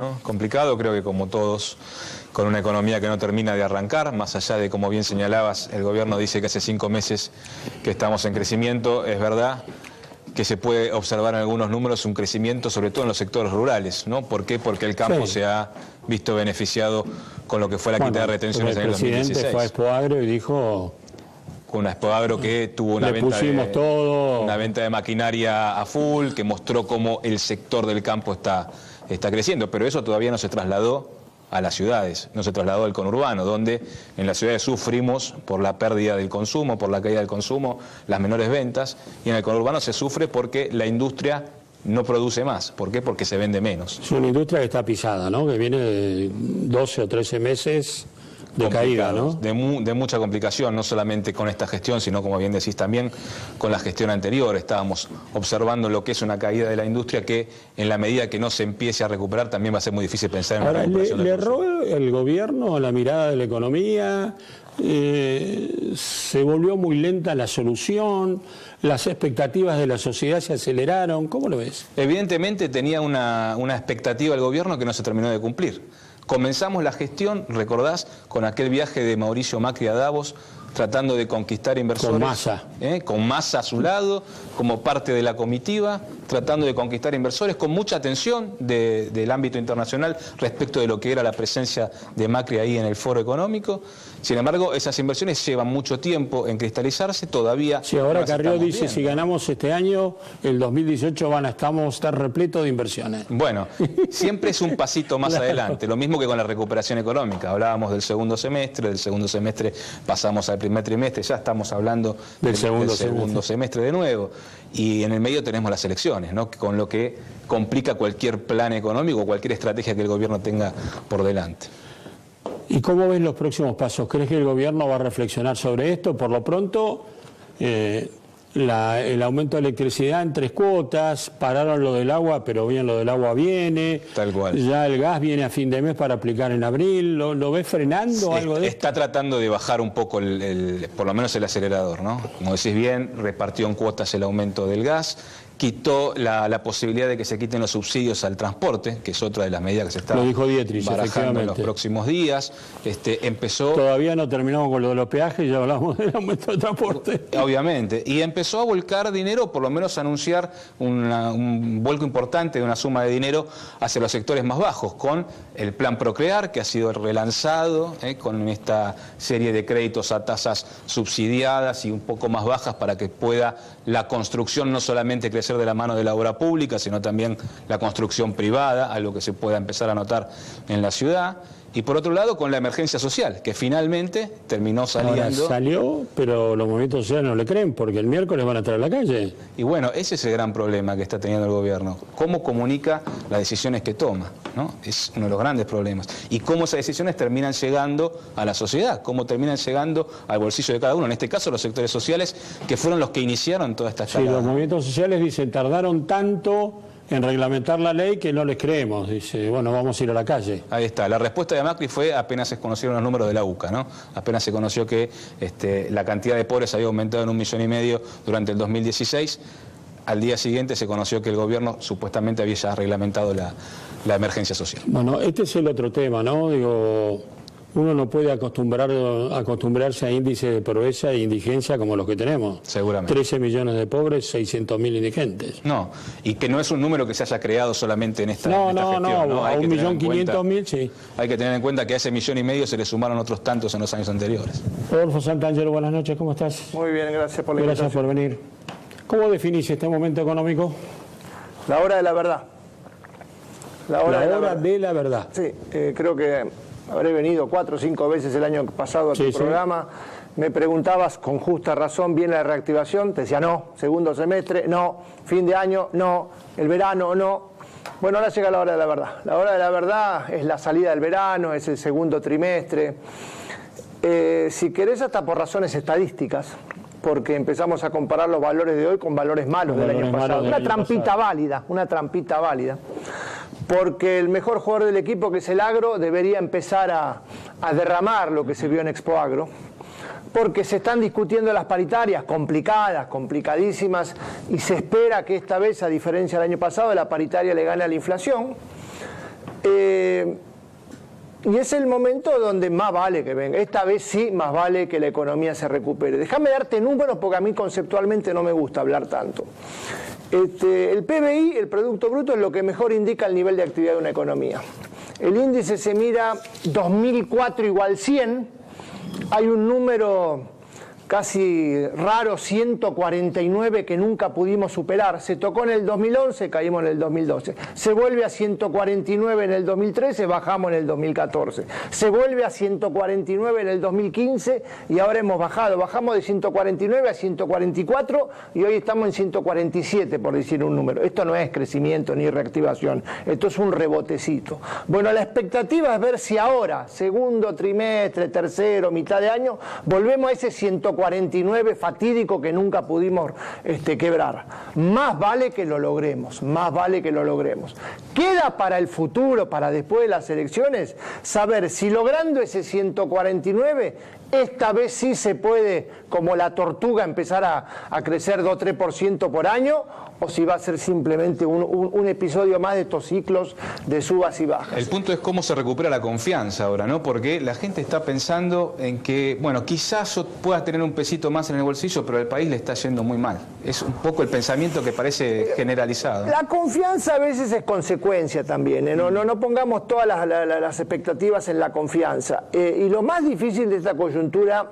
¿no? Complicado, creo que como todos, con una economía que no termina de arrancar, más allá de, como bien señalabas, el gobierno dice que hace 5 meses que estamos en crecimiento, es verdad que se puede observar en algunos números un crecimiento, sobre todo en los sectores rurales, ¿no? ¿Por qué? Porque el campo se ha visto beneficiado con lo que fue la quita de retenciones en el 2016. El presidente fue a Expoagro y dijo... Con una Expoagro que tuvo una venta de maquinaria a full, que mostró cómo el sector del campo está creciendo, pero eso todavía no se trasladó a las ciudades, no se trasladó al conurbano, donde en las ciudades sufrimos por la pérdida del consumo, por la caída del consumo, las menores ventas, y en el conurbano se sufre porque la industria no produce más. ¿Por qué? Porque se vende menos. Es una industria que está pisada, ¿no? Que viene de 12 o 13 meses de caída, ¿no? De mucha complicación, no solamente con esta gestión, sino, como bien decís, también con la gestión anterior. Estábamos observando lo que es una caída de la industria que, en la medida que no se empiece a recuperar, también va a ser muy difícil pensar en una recuperación. ¿Le erró el gobierno la mirada de la economía? ¿Se volvió muy lenta la solución? ¿Las expectativas de la sociedad se aceleraron? ¿Cómo lo ves? Evidentemente tenía una expectativa el gobierno que no se terminó de cumplir. Comenzamos la gestión, recordás, con aquel viaje de Mauricio Macri a Davos, tratando de conquistar inversores. Con Massa. Con Massa a su lado, como parte de la comitiva, tratando de conquistar inversores, con mucha atención del ámbito internacional respecto de lo que era la presencia de Macri ahí en el foro económico. Sin embargo, esas inversiones llevan mucho tiempo en cristalizarse, todavía... Sí, ahora Carrió dice, si ganamos este año, el 2018 vamos a estar repleto de inversiones. Bueno, siempre es un pasito más adelante, lo mismo que con la recuperación económica. Hablábamos del segundo semestre pasamos al primer trimestre, ya estamos hablando del segundo semestre de nuevo. Y en el medio tenemos las elecciones, ¿no? Con lo que complica cualquier plan económico, cualquier estrategia que el gobierno tenga por delante. ¿Y cómo ves los próximos pasos? ¿Crees que el gobierno va a reflexionar sobre esto? Por lo pronto, el aumento de electricidad en 3 cuotas, pararon lo del agua, pero bien, lo del agua viene. Tal cual. Ya el gas viene a fin de mes para aplicar en abril. ¿Lo ves frenando algo de esto? Está tratando de bajar un poco, por lo menos el acelerador, ¿no? Como decís bien, repartió en cuotas el aumento del gas, quitó la posibilidad de que se quiten los subsidios al transporte, que es otra de las medidas que se está barajando en los próximos días. Empezó... Todavía no terminamos con lo de los peajes, ya hablamos del aumento del transporte. Obviamente, y empezó a volcar dinero, por lo menos a anunciar un vuelco importante de una suma de dinero hacia los sectores más bajos, con el plan Procrear, que ha sido relanzado, con esta serie de créditos a tasas subsidiadas y un poco más bajas para que pueda la construcción no solamente crecer de la mano de la obra pública, sino también la construcción privada, algo que se pueda empezar a notar en la ciudad. Y por otro lado, con la emergencia social, que finalmente terminó saliendo. Ahora salió, pero los movimientos sociales no le creen, porque el miércoles van a estar en la calle. Y bueno, ese es el gran problema que está teniendo el gobierno. Cómo comunica las decisiones que toma, ¿no? Es uno de los grandes problemas. Y cómo esas decisiones terminan llegando a la sociedad, cómo terminan llegando al bolsillo de cada uno. En este caso, los sectores sociales, que fueron los que iniciaron toda esta escalada. Sí, los movimientos sociales dicen, tardaron tanto en reglamentar la ley que no les creemos. Dice, bueno, vamos a ir a la calle. Ahí está. La respuesta de Macri fue apenas se conocieron los números de la UCA, ¿no? Apenas se conoció que la cantidad de pobres había aumentado en 1,5 millones durante el 2016. Al día siguiente se conoció que el gobierno supuestamente había ya reglamentado la emergencia social. Bueno, este es el otro tema, ¿no? Digo, uno no puede acostumbrarse a índices de pobreza e indigencia como los que tenemos. Seguramente. 13 millones de pobres, 600.000 indigentes. No, y que no es un número que se haya creado solamente en esta gestión. No, a 1.500.000, sí. Hay que tener en cuenta que a ese 1,5 millones se le sumaron otros tantos en los años anteriores. Rodolfo Santangelo, buenas noches, ¿cómo estás? Muy bien, gracias por la invitación. Gracias por venir. ¿Cómo definís este momento económico? La hora de la verdad. La hora de la verdad. Sí, creo que habré venido 4 o 5 veces el año pasado a tu programa. Me preguntabas con justa razón, ¿viene la reactivación? Te decía no, segundo semestre, no, fin de año, no, el verano, no. Bueno, ahora llega la hora de la verdad. La hora de la verdad es la salida del verano, es el segundo trimestre. Si querés, hasta por razones estadísticas, porque empezamos a comparar los valores de hoy con valores malos del año pasado. Una trampita válida. Porque el mejor jugador del equipo, que es el Agro, debería empezar a derramar lo que se vio en Expoagro, porque se están discutiendo las paritarias, complicadas, complicadísimas, y se espera que esta vez, a diferencia del año pasado, la paritaria le gane a la inflación. Y es el momento donde más vale que venga. Esta vez sí, más vale que la economía se recupere. Déjame darte números porque a mí conceptualmente no me gusta hablar tanto. El PBI, el Producto Bruto, es lo que mejor indica el nivel de actividad de una economía. El índice se mira 2004 igual 100. Hay un número casi raro, 149, que nunca pudimos superar. Se tocó en el 2011, caímos en el 2012. Se vuelve a 149 en el 2013, bajamos en el 2014. Se vuelve a 149 en el 2015 y ahora hemos bajado. Bajamos de 149 a 144 y hoy estamos en 147, por decir un número. Esto no es crecimiento ni reactivación, esto es un rebotecito. Bueno, la expectativa es ver si ahora, segundo trimestre, tercero, mitad de año, volvemos a ese 149 fatídico que nunca pudimos quebrar. Más vale que lo logremos, más vale que lo logremos. Queda para el futuro, para después de las elecciones, saber si logrando ese 149, esta vez sí se puede, como la tortuga, empezar a crecer 2 o 3% por año, o si va a ser simplemente un episodio más de estos ciclos de subas y bajas. El punto es cómo se recupera la confianza ahora, ¿no? Porque la gente está pensando en que, bueno, quizás yo pueda tener un pesito más en el bolsillo, pero al país le está yendo muy mal. Es un poco el pensamiento que parece generalizado. La confianza a veces es consecuencia también, ¿eh? No pongamos todas las expectativas en la confianza. Y lo más difícil de esta coyuntura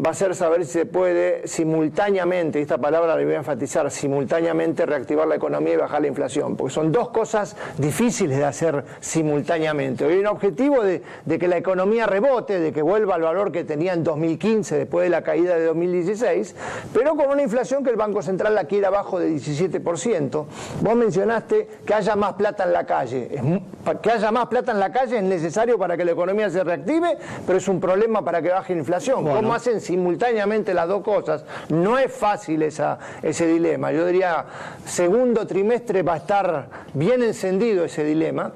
va a ser saber si se puede simultáneamente, esta palabra la voy a enfatizar, simultáneamente reactivar la economía y bajar la inflación, porque son dos cosas difíciles de hacer simultáneamente. Hoy hay un objetivo de que la economía rebote, de que vuelva al valor que tenía en 2015 después de la caída de 2016, pero con una inflación que el Banco Central la quiere abajo de 17%. Vos mencionaste que haya más plata en la calle. Que haya más plata en la calle es necesario para que la economía se reactive, pero es un problema para que baje la inflación. Bueno. ¿Cómo hacen simultáneamente las dos cosas? No es fácil ese dilema. Yo diría, segundo trimestre va a estar bien encendido ese dilema.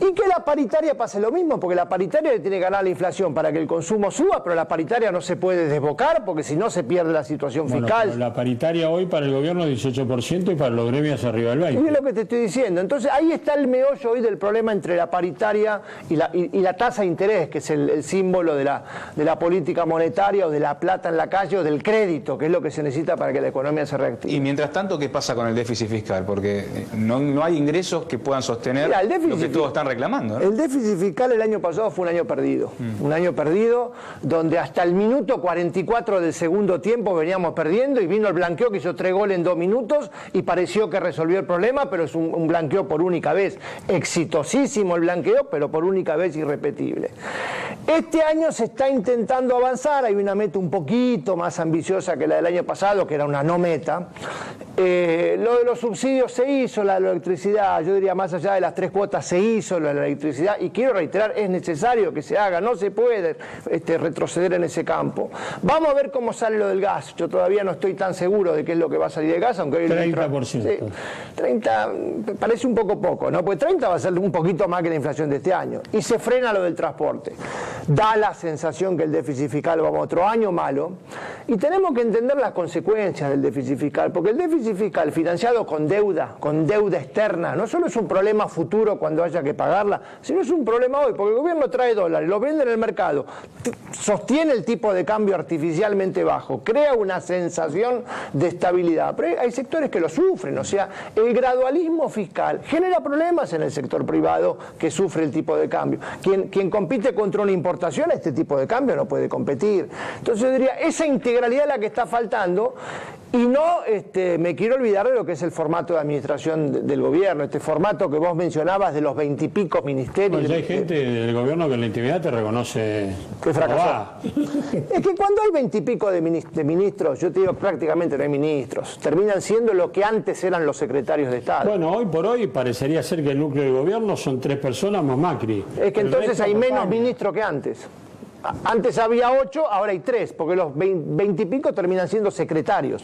Y que la paritaria pase lo mismo, porque la paritaria le tiene que ganar la inflación para que el consumo suba, pero la paritaria no se puede desbocar, porque si no se pierde la situación fiscal. Pero la paritaria hoy para el gobierno es 18% y para los gremios arriba del 20%. Y es lo que te estoy diciendo. Entonces ahí está el meollo hoy del problema entre la paritaria y la tasa de interés, que es el símbolo de la política monetaria, o de la plata en la calle, o del crédito, que es lo que se necesita para que la economía se reactive. Y mientras tanto, ¿qué pasa con el déficit fiscal? Porque no hay ingresos que puedan sostener lo que todos están reclamando, ¿no? El déficit fiscal el año pasado fue un año perdido. Un año perdido donde hasta el minuto 44 del segundo tiempo veníamos perdiendo y vino el blanqueo que hizo 3 goles en 2 minutos y pareció que resolvió el problema, pero es un blanqueo por única vez. Exitosísimo el blanqueo, pero por única vez irrepetible. Este año se está intentando avanzar, hay una meta un poquito más ambiciosa que la del año pasado, que era una no meta. Lo de los subsidios se hizo, la de la electricidad, yo diría más allá de las 3 cuotas se hizo la de la electricidad, y quiero reiterar, es necesario que se haga, no se puede retroceder en ese campo. Vamos a ver cómo sale lo del gas, yo todavía no estoy tan seguro de qué es lo que va a salir de gas, aunque hoy 30%. 30 parece un poco, ¿no? Pues 30 va a ser un poquito más que la inflación de este año, y se frena lo del transporte. Da la sensación que el déficit fiscal va a otro año malo, y tenemos que entender las consecuencias del déficit fiscal, porque el déficit fiscal financiado con deuda externa, no solo es un problema futuro cuando haya que pagarla, sino es un problema hoy, porque el gobierno trae dólares, lo vende en el mercado, sostiene el tipo de cambio artificialmente bajo, crea una sensación de estabilidad, pero hay sectores que lo sufren, o sea, el gradualismo fiscal genera problemas en el sector privado que sufre el tipo de cambio. Quien compite contra una importación, este tipo de cambio no puede competir. Entonces yo diría, esa integralidad es la que está faltando. Y no me quiero olvidar de lo que es el formato de administración del gobierno, este formato que vos mencionabas de los 20 y pico ministerios. Pues hay gente del gobierno que en la intimidad te reconoce que fracasó. Es que cuando hay 20 y pico de ministros, yo te digo prácticamente no hay ministros, terminan siendo lo que antes eran los secretarios de Estado. Bueno, hoy por hoy parecería ser que el núcleo del gobierno son 3 personas más Macri. Es que entonces hay menos ministros que antes. Antes había 8, ahora hay 3, porque los 20 y pico terminan siendo secretarios.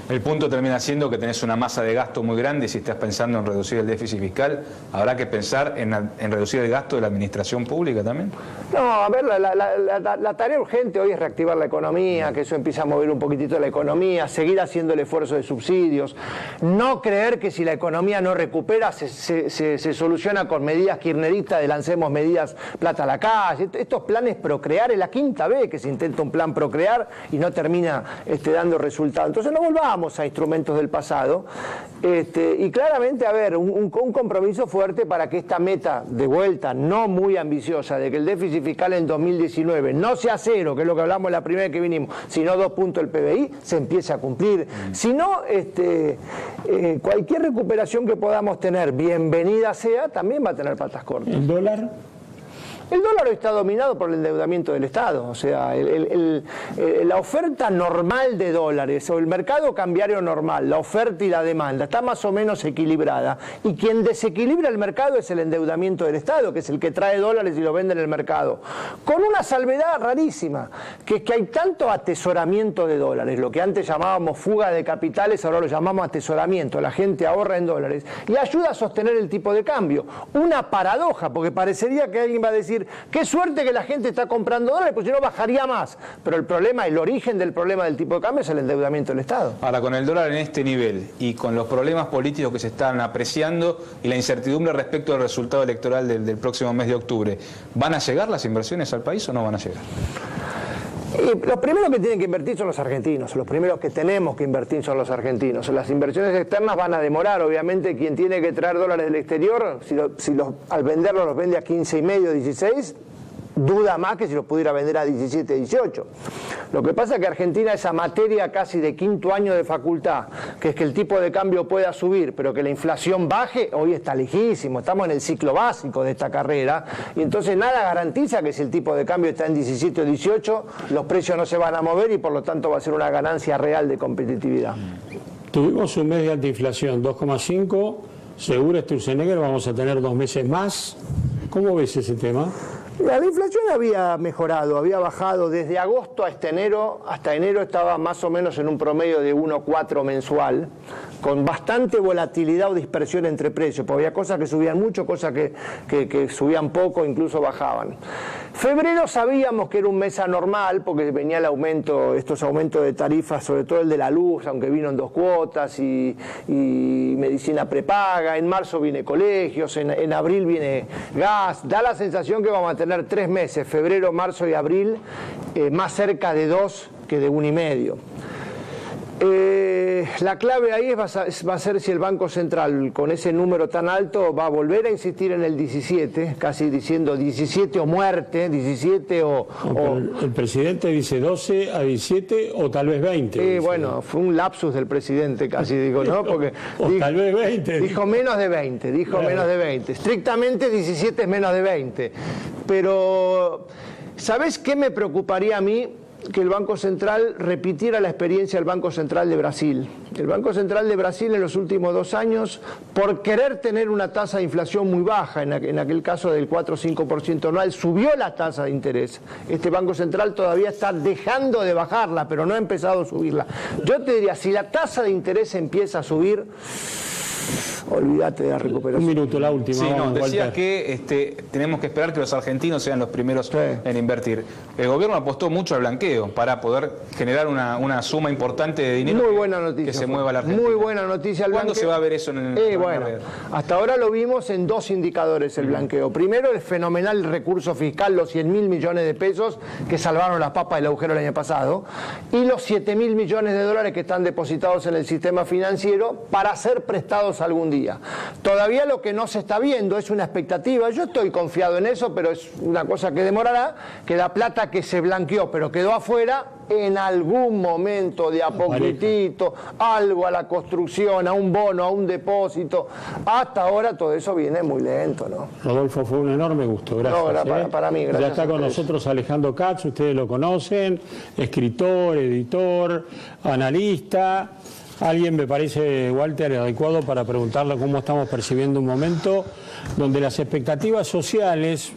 El punto termina siendo que tenés una masa de gasto muy grande y si estás pensando en reducir el déficit fiscal, habrá que pensar en reducir el gasto de la administración pública también. No, a ver, la tarea urgente hoy es reactivar la economía, que eso empiece a mover un poquitito la economía, seguir haciendo el esfuerzo de subsidios, no creer que si la economía no recupera se soluciona con medidas kirchneristas de lancemos medidas plata a la calle. Estos planes Procrear es la quinta vez que se intenta un plan Procrear y no termina dando resultados. Entonces no volvamos a instrumentos del pasado y claramente, a ver, un compromiso fuerte para que esta meta de vuelta no muy ambiciosa de que el déficit fiscal en 2019 no sea cero, que es lo que hablamos la primera vez que vinimos, sino 2 puntos del PBI, se empiece a cumplir. Si no, cualquier recuperación que podamos tener, bienvenida sea, también va a tener patas cortas. ¿El dólar? El dólar hoy está dominado por el endeudamiento del Estado, o sea, la oferta normal de dólares o el mercado cambiario normal, la oferta y la demanda, está más o menos equilibrada. Y quien desequilibra el mercado es el endeudamiento del Estado, que es el que trae dólares y lo vende en el mercado. Con una salvedad rarísima, que es que hay tanto atesoramiento de dólares, lo que antes llamábamos fuga de capitales, ahora lo llamamos atesoramiento, la gente ahorra en dólares y ayuda a sostener el tipo de cambio. Una paradoja, porque parecería que alguien va a decir, qué suerte que la gente está comprando dólares, pues si no bajaría más. Pero el problema, el origen del problema del tipo de cambio es el endeudamiento del Estado. Ahora, con el dólar en este nivel y con los problemas políticos que se están apreciando y la incertidumbre respecto al resultado electoral del próximo mes de octubre, ¿van a llegar las inversiones al país o no van a llegar? Los primeros que tienen que invertir son los argentinos, los primeros que tenemos que invertir son los argentinos. Las inversiones externas van a demorar, obviamente quien tiene que traer dólares del exterior, al venderlos los vende a 15,5, 16, duda más que si los pudiera vender a 17, 18. Lo que pasa es que Argentina, esa materia casi de quinto año de facultad, que es que el tipo de cambio pueda subir, pero que la inflación baje, hoy está lejísimo, estamos en el ciclo básico de esta carrera, y entonces nada garantiza que si el tipo de cambio está en 17 o 18, los precios no se van a mover y por lo tanto va a ser una ganancia real de competitividad. Tuvimos un mes de alta inflación, 2,5, seguro Sturzenegger vamos a tener 2 meses más. ¿Cómo ves ese tema? La inflación había mejorado, había bajado desde agosto hasta enero estaba más o menos en un promedio de 1,4 mensual, con bastante volatilidad o dispersión entre precios, porque había cosas que subían mucho, cosas que subían poco, incluso bajaban. Febrero sabíamos que era un mes anormal, porque venía el aumento, estos aumentos de tarifas, sobre todo el de la luz, aunque vino en 2 cuotas, y medicina prepaga, en marzo viene colegios, en abril viene gas, da la sensación que vamos a tener 3 meses, febrero, marzo y abril, más cerca de 2 que de 1,5. La clave ahí va a ser si el Banco Central, con ese número tan alto, va a volver a insistir en el 17, casi diciendo 17 o muerte, 17 o... El presidente dice 12 a 17 o tal vez 20. Bueno, fue un lapsus del presidente casi, digo, ¿no? Porque tal vez 20. Dijo menos de 20, menos de 20. Estrictamente 17 es menos de 20. Pero, ¿sabés qué me preocuparía a mí? Que el Banco Central repitiera la experiencia del Banco Central de Brasil. El Banco Central de Brasil en los últimos 2 años, por querer tener una tasa de inflación muy baja, en aquel caso del 4 o 5% anual, subió la tasa de interés. Este Banco Central todavía está dejando de bajarla, pero no ha empezado a subirla. Yo te diría, si la tasa de interés empieza a subir, olvídate de la recuperación. Un minuto, la última. Sí, no, decía que tenemos que esperar que los argentinos sean los primeros en invertir. El gobierno apostó mucho al blanqueo para poder generar una suma importante de dinero. Muy buena noticia, que se mueva la Argentina. Muy buena noticia el blanqueo. ¿Cuándo se va a ver eso en el bueno, hasta ahora lo vimos en 2 indicadores el blanqueo. Primero, el fenomenal recurso fiscal, los 100.000 millones de pesos que salvaron las papas del agujero el año pasado, y los 7.000 millones de dólares que están depositados en el sistema financiero para ser prestados algún día. Todavía lo que no se está viendo es una expectativa, yo estoy confiado en eso, pero es una cosa que demorará, que la plata que se blanqueó pero quedó afuera, en algún momento de a poquitito, algo a la construcción, a un bono, a un depósito. Hasta ahora todo eso viene muy lento, ¿no? Rodolfo, fue un enorme gusto, gracias. No, para mí, gracias. Ya está con nosotros Alejandro Katz, ustedes lo conocen, escritor, editor, analista. Alguien me parece, Walter, adecuado para preguntarle cómo estamos percibiendo un momento donde las expectativas sociales